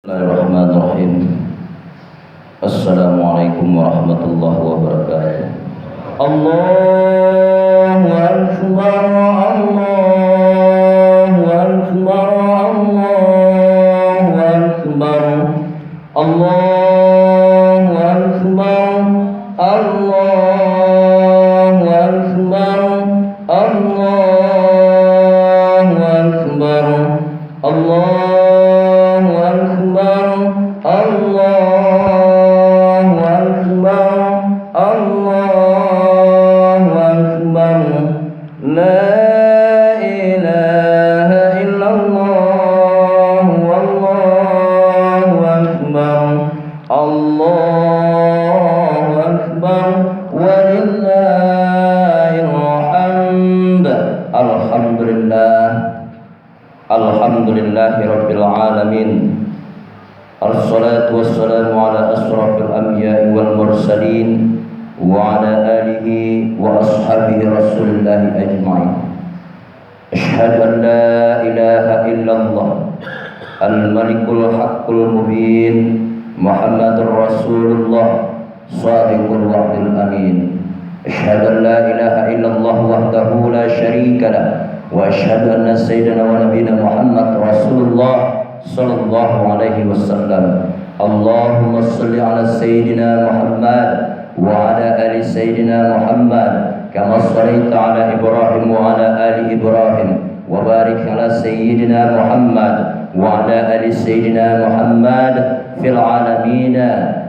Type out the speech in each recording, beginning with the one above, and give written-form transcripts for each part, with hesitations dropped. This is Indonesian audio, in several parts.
Bismillahirrahmanirrahim. Assalamualaikum warahmatullahi wabarakatuh. Allahu akbar, Allahu akbar, Allahu akbar, Allahu akbar, Allahu akbar, Allahu akbar, Allahu Alhamdulillahi Rabbil Alamin. Assalatu wassalamu ala asrafil anbiya'i wal mursalin wa ala alihi wa ashabihi rasulillahi ajma'in. Ashhadu an la ilaha illallah al-malikul haqqul mubin Muhammadur Rasulullah sadiqul wa'dil amin. Ashhadu an la ilaha illallah wahdahu la syarika lah wa asyhadu anna sayyidina wa nabiyina Muhammad Rasulullah sallallahu alaihi wasallam. Allahumma shalli ala sayyidina Muhammad wa ala ali sayyidina Muhammad kama shallaita ala Ibrahim wa ala ali Ibrahim wa barik ala sayyidina Muhammad wa ala ali sayyidina Muhammad fil alamin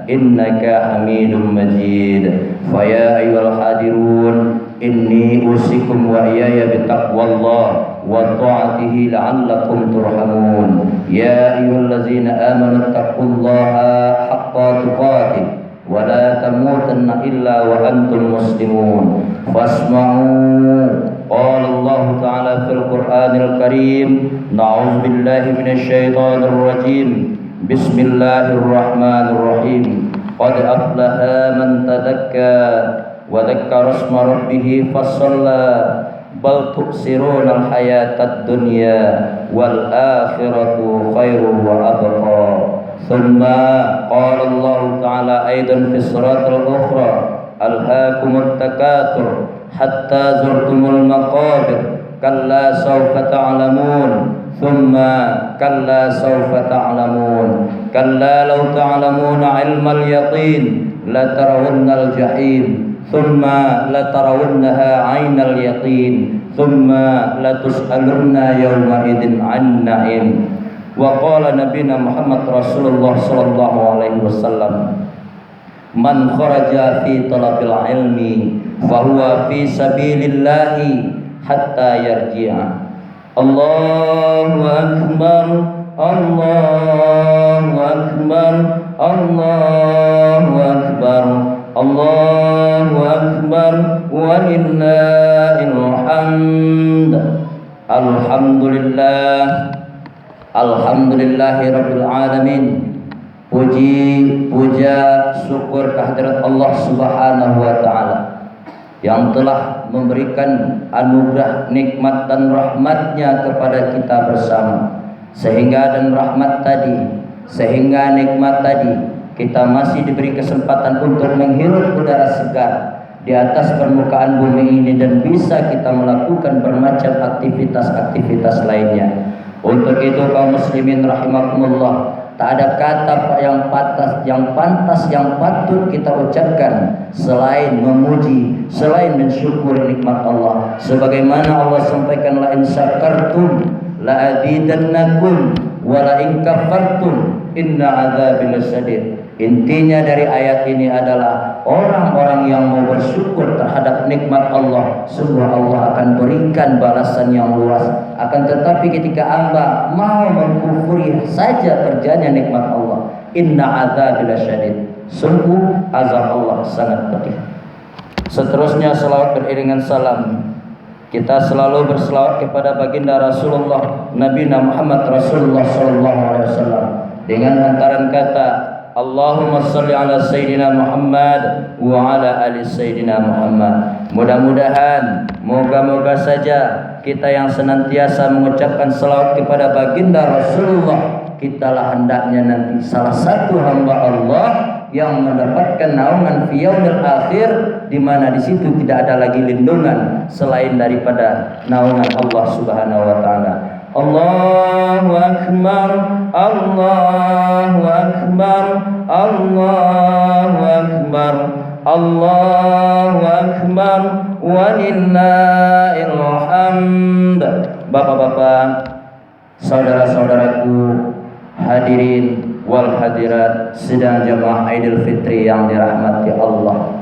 innaka Hamidum Majid. Fa ya ayyuhal hadirun inni usikum wa iyaya bitaqwallah wa ta'atihi la'allakum turhamun. Ya ayyuhallazina amanu taqullaha haqqa tuqatih wa la tamutunna illa wa antum muslimun. Fasma'u qala Allah ta'ala fil Qur'anil Karim. Na'udzu billahi minasy syaithanir rajim. Bismillahirrahmanirrahim. Qad aflaha man tadakka wa dzakara isma rabbih fasalla bal tu'siruna al-hayatad dunya wal akhiratu khairun wa abqa. Thumma qala Allah ta'ala aidan fi suratil ukhra alhaakumut takatsur hatta zurtumul maqabir kalla sawfa ta'lamun thumma kalla sawfa ta'lamun kalla law ta'lamuna 'ilmal yaqin la tarawunnal jahim thumma la tarawunnaha 'ainal yaqin thumma la tus'alunna yawma idzin 'an na'im. Wa qala nabiyina Muhammad Rasulullah sallallahu alaihi wasallam, man kharaja fi talabil ilmi fa huwa fi sabilillahi hatta yarji'a. Allahu akbar, Allahu akbar, Allahu akbar, Allahu akbar walillahil hamd. Alhamdulillah, alhamdulillahi rabbil alamin. Puji, puja, syukur kehadirat Allah Subhanahu wa taala yang telah memberikan anugerah, nikmat dan rahmatnya kepada kita bersama, sehingga dan rahmat tadi, sehingga nikmat tadi kita masih diberi kesempatan untuk menghirup udara segar di atas permukaan bumi ini dan bisa kita melakukan bermacam aktivitas-aktivitas lainnya. Untuk itu kaum muslimin rahimakumullah, tak ada kata yang pantas yang patut kita ucapkan selain memuji, selain mensyukuri nikmat Allah. Sebagaimana Allah sampaikan, la in syakartum la azidannakum wa la in kafartum inna adzabi lasyadid. Intinya dari ayat ini adalah orang-orang yang mau bersyukur terhadap nikmat Allah, sungguh Allah akan berikan balasan yang luas. Akan tetapi ketika hamba mau mengkufuri saja kerjanya nikmat Allah, inna adzabi lasyadid, sungguh azab Allah sangat pedih. Seterusnya salawat beriringan salam. Kita selalu berselawat kepada baginda Rasulullah Nabi Muhammad Rasulullah sallallahu alaihi wasallam dengan hantaran kata Allahumma salli ala Sayyidina Muhammad wa ala ali Sayyidina Muhammad. Mudah-mudahan, moga-moga saja kita yang senantiasa mengucapkan salawat kepada baginda Rasulullah, kitalah hendaknya nanti salah satu hamba Allah yang mendapatkan naungan fi yaumil akhir, di mana di situ tidak ada lagi lindungan selain daripada naungan Allah Subhanahu wa taala. Allahu akbar, Allahu akbar, Allahu akbar, Allahu akbar, walillahil hamd. Bapak-bapak, saudara-saudaraku, hadirin wal hadirat sidang jamaah Idul Fitri yang dirahmati Allah.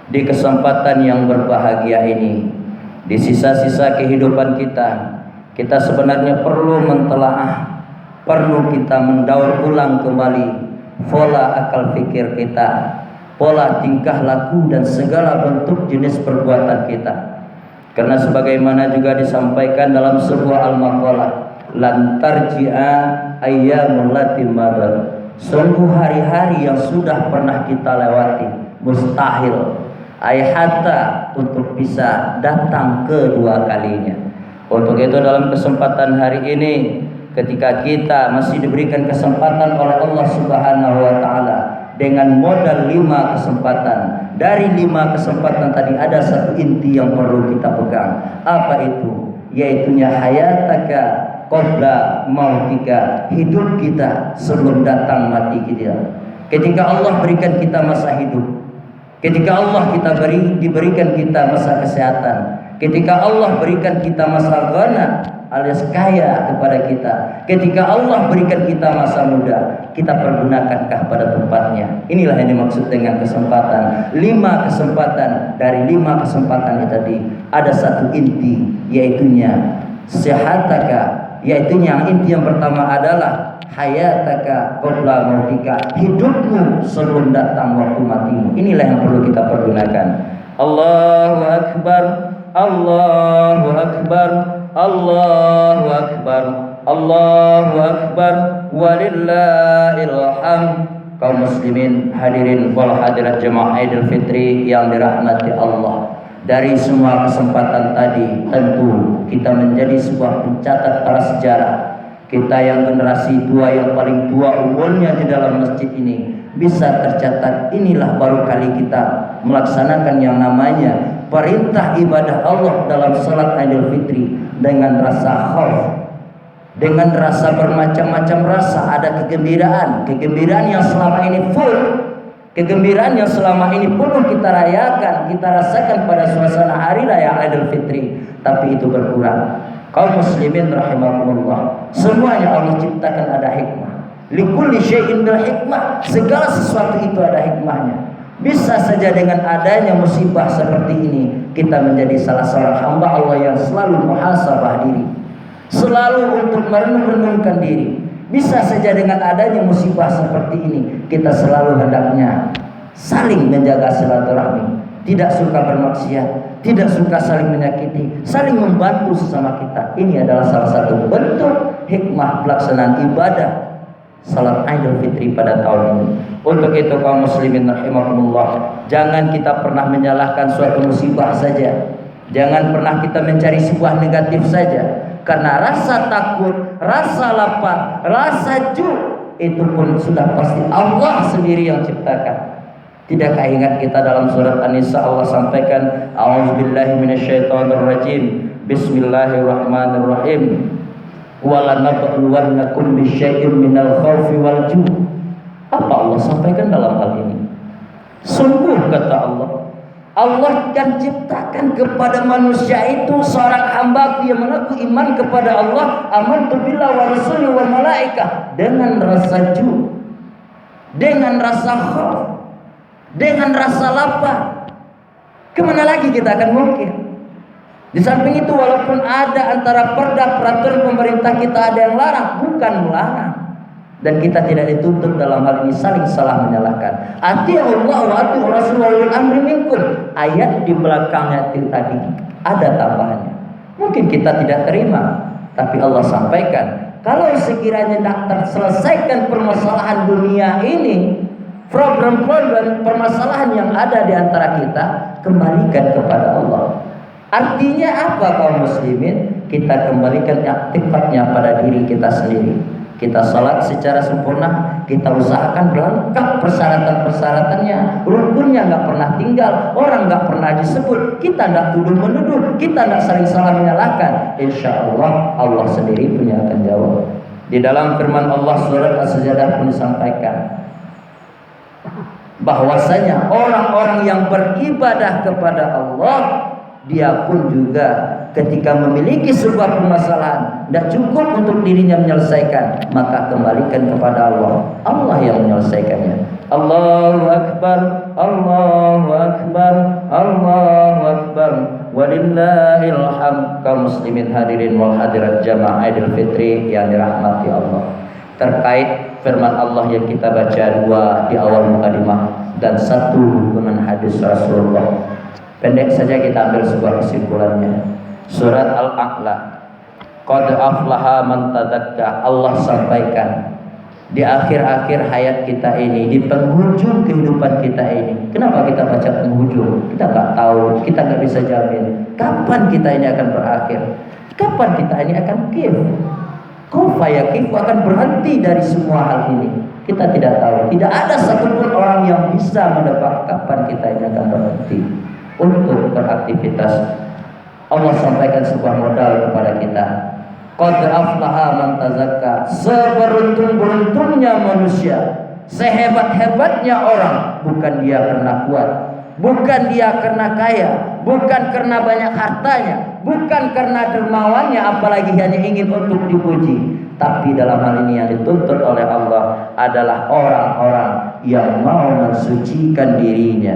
Di kesempatan yang berbahagia ini, di sisa-sisa kehidupan kita sebenarnya perlu mentelaah, perlu kita mendaur ulang kembali pola akal fikir kita, pola tingkah laku dan segala bentuk jenis perbuatan kita. Karena sebagaimana juga disampaikan dalam sebuah al-maqalah, lan tarji'a ayyamul lati madad. Sungguh hari-hari yang sudah pernah kita lewati mustahil hatta untuk bisa datang kedua kalinya. Untuk itu dalam kesempatan hari ini, ketika kita masih diberikan kesempatan oleh Allah Subhanahu wa taala dengan modal 5 kesempatan, dari 5 kesempatan tadi ada satu inti yang perlu kita pegang. Apa itu? Yaitunya hayataka qabla mautika, hidup kita sebelum datang mati kita. Ketika Allah berikan kita masa hidup, ketika Allah diberikan kita masa kesehatan, ketika Allah berikan kita masa ghana alias kaya kepada kita, ketika Allah berikan kita masa muda, kita pergunakankah pada tempatnya? Inilah yang dimaksud dengan kesempatan. 5 kesempatan, dari 5 kesempatan itu tadi ada satu inti, yaitunya sehataka, yaitunya inti yang pertama adalah hayataka qabla mautika, hidupmu sebelum datang waktu matimu. Inilah yang perlu kita pergunakan. Allahu akbar, Allahu akbar, Allahu akbar, Allahu akbar, walillahil hamd. Kaum muslimin, hadirin wal hadirat jemaah Idul Fitri yang dirahmati Allah, dari semua kesempatan tadi tentu kita menjadi sebuah pencatat para sejarah. Kita yang generasi tua, yang paling tua umurnya di dalam masjid ini, bisa tercatat inilah baru kali kita melaksanakan yang namanya perintah ibadah Allah dalam salat Idul Fitri dengan rasa khauf, dengan rasa bermacam-macam rasa. Ada kegembiraan yang selama ini full, kegembiraan yang selama ini perlu kita rayakan, kita rasakan pada suasana hari raya Idul Fitri, tapi itu berkurang. Kaum muslimin rahimakumullah, semuanya Allah ciptakan ada hikmah. Likulli syai'in bil hikmah, segala sesuatu itu ada hikmahnya. Bisa saja dengan adanya musibah seperti ini, kita menjadi salah seorang hamba Allah yang selalu muhasabah diri, selalu untuk merenung-renungkan diri. Bisa saja dengan adanya musibah seperti ini, kita selalu hendaknya saling menjaga silaturahmi, tidak suka bermaksiat, tidak suka saling menyakiti, saling membantu sesama kita. Ini adalah salah satu bentuk hikmah pelaksanaan ibadah salat Idul Fitri pada tahun ini. Untuk itu kaum muslimin rahimakumullah, jangan kita pernah menyalahkan suatu musibah saja, jangan pernah kita mencari sebuah negatif saja, karena rasa takut, rasa lapar, rasa ju' itu pun sudah pasti Allah sendiri yang ciptakan. Tidakkah ingat kita dalam surat An-Nisa Allah sampaikan, a'udzubillahi minasyaitonirrajim, bismillahirrahmanirrahim, walanabluwannakum bisyai'in minal khaufi wal ju'. Apa Allah sampaikan dalam hal ini? Sungguh kata Allah, Allah akan ciptakan kepada manusia itu seorang hamba yang mengaku iman kepada Allah, amantu billahi wa rasuli wal malaikah, dengan rasa ju', dengan rasa khauf, dengan rasa lapar. Kemana lagi kita akan mungkin? Di samping itu, walaupun ada antara perda peraturan pemerintah kita ada yang larang, bukan melarang, dan kita tidak dituntut dalam hal ini saling salah menyalahkan. Ati'ullah wa ati'ur rasul wa ulil amri minkum. Ayat di belakangnya itu tadi ada tambahannya. Mungkin kita tidak terima, tapi Allah sampaikan, kalau sekiranya tak terselesaikan permasalahan dunia ini, problem permasalahan yang ada di antara kita, kembalikan kepada Allah. Artinya apa kaum muslimin? Kita kembalikan iktifatnya pada diri kita sendiri. Kita salat secara sempurna, kita usahakan lengkap persyaratan-persyaratannya, rukunnya nggak pernah tinggal, orang nggak pernah disebut, kita nggak tuduh menuduh, kita nggak saling salah menyalahkan. Insya Allah Allah sendiri punya akan jawab. Di dalam firman Allah surat As-Sajdah pun disampaikan bahwasanya orang-orang yang beribadah kepada Allah, dia pun juga ketika memiliki sebuah permasalahan tidak cukup untuk dirinya menyelesaikan, maka kembalikan kepada Allah. Allah yang menyelesaikannya. Allahu Akbar, Allahu Akbar, Allahu Akbar, walillahil hamd. Kaum muslimin hadirin wal hadirat jamaah Idul Fitri yang dirahmati Allah. Terkait firman Allah yang kita baca dua di awal mukadimah dan satu dengan hadis Rasulullah, pendek saja kita ambil sebuah kesimpulannya. Surat Al-A'la, qad aflaha man tadzakka. Allah sampaikan di akhir-akhir hayat kita ini, di penghujung kehidupan kita ini. Kenapa kita baca penghujung? Kita nggak tahu, kita nggak bisa jamin kapan kita ini akan berakhir, kapan kita ini akan kif. Kaufa yakif, akan berhenti dari semua hal ini. Kita tidak tahu. Tidak ada satupun orang yang bisa menebak kapan kita ini akan berhenti untuk beraktivitas. Allah sampaikan sebuah modal kepada kita. Qad aflaha man tazakka. Seberuntung-beruntungnya manusia, sehebat-hebatnya orang, bukan dia karena kuat, bukan dia karena kaya, bukan karena banyak hartanya, bukan karena dermawannya, apalagi hanya ingin untuk dipuji. Tapi dalam hal ini yang dituntut oleh Allah adalah orang-orang yang mau mensucikan dirinya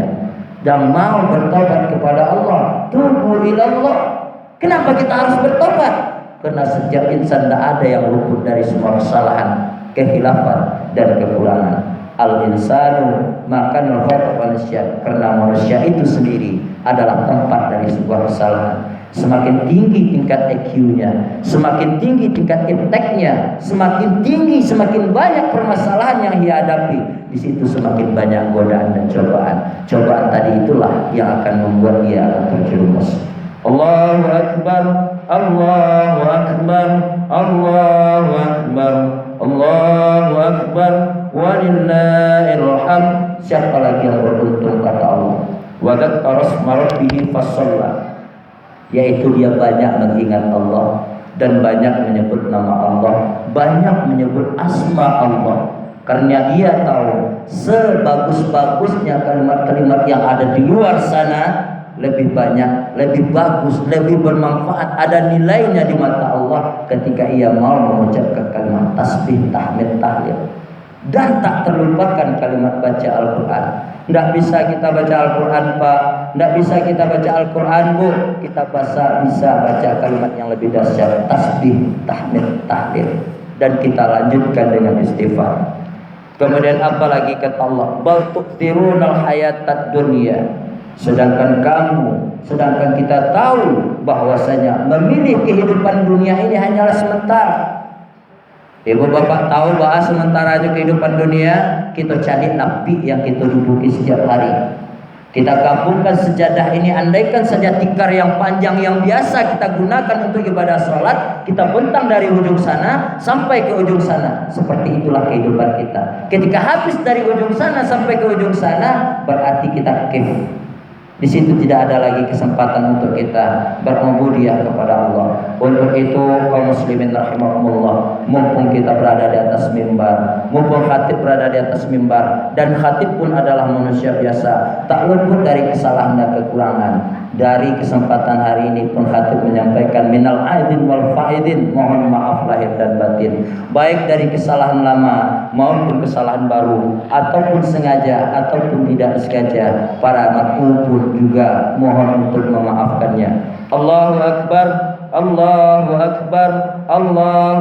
dan mau bertobat kepada Allah. Tubu ilallah. Kenapa kita harus bertobat? Karena setiap insan tidak ada yang luput dari semua kesalahan, kehilafan dan kekurangan. Al-insanu makanul khata' manusia, karena manusia itu sendiri adalah tempat dari sebuah kesalahan. Semakin tinggi tingkat EQ-nya, semakin tinggi tingkat inteleknya, semakin tinggi, semakin banyak permasalahan yang dia hadapi, di situ semakin banyak godaan dan cobaan. Cobaan tadi itulah yang akan membuat dia akan terjerumus. Allahu Akbar, Allahu Akbar, Allahu Akbar, Allahu Akbar, walillahil hamd. Siapa lagi yang beruntung kata Allah? Wa dzakara isma rabbih fasalla, yaitu dia banyak mengingat Allah dan banyak menyebut nama Allah, banyak menyebut asma Allah. Karena dia tahu sebagus-bagusnya kalimat-kalimat yang ada di luar sana lebih banyak, lebih bagus, lebih bermanfaat, ada nilainya di mata Allah ketika ia mau mengucapkan kalimat tasbih, tahmid, tahlil. Dan tak terlupakan kalimat baca Al-Quran. Tidak bisa kita baca Al-Quran Pak, tidak bisa kita baca Al-Quran Bu, kita bisa baca kalimat yang lebih dahsyat, tasbih, tahmid, tahlil. Dan kita lanjutkan dengan istighfar. Kemudian apa lagi kata Allah? Bal tu'thirunal hayatad dunya. Sedangkan kita tahu bahwasanya memilih kehidupan dunia ini hanyalah sementara. Ibu bapak tahu bahwa sementara aja kehidupan dunia, kita cari napi yang kita duduki setiap hari. Kita gabungkan sejadah ini, andaikan saja tikar yang panjang yang biasa kita gunakan untuk ibadah sholat, kita bentang dari ujung sana sampai ke ujung sana. Seperti itulah kehidupan kita. Ketika habis dari ujung sana sampai ke ujung sana, berarti kita kif. Di situ tidak ada lagi kesempatan untuk kita berubudiyah kepada Allah. Untuk itu kaum muslimin rahimahumullah, mumpung kita berada di atas mimbar, mumpung khatib berada di atas mimbar, dan khatib pun adalah manusia biasa, tak luput dari kesalahan dan kekurangan. Dari kesempatan hari ini pun khatib menyampaikan minal aidin wal faidin, mohon maaf lahir dan batin, baik dari kesalahan lama maupun kesalahan baru, ataupun sengaja ataupun tidak sengaja. Para makmum pun juga mohon untuk memaafkannya. Allahu Akbar, Allahu Akbar, Allahu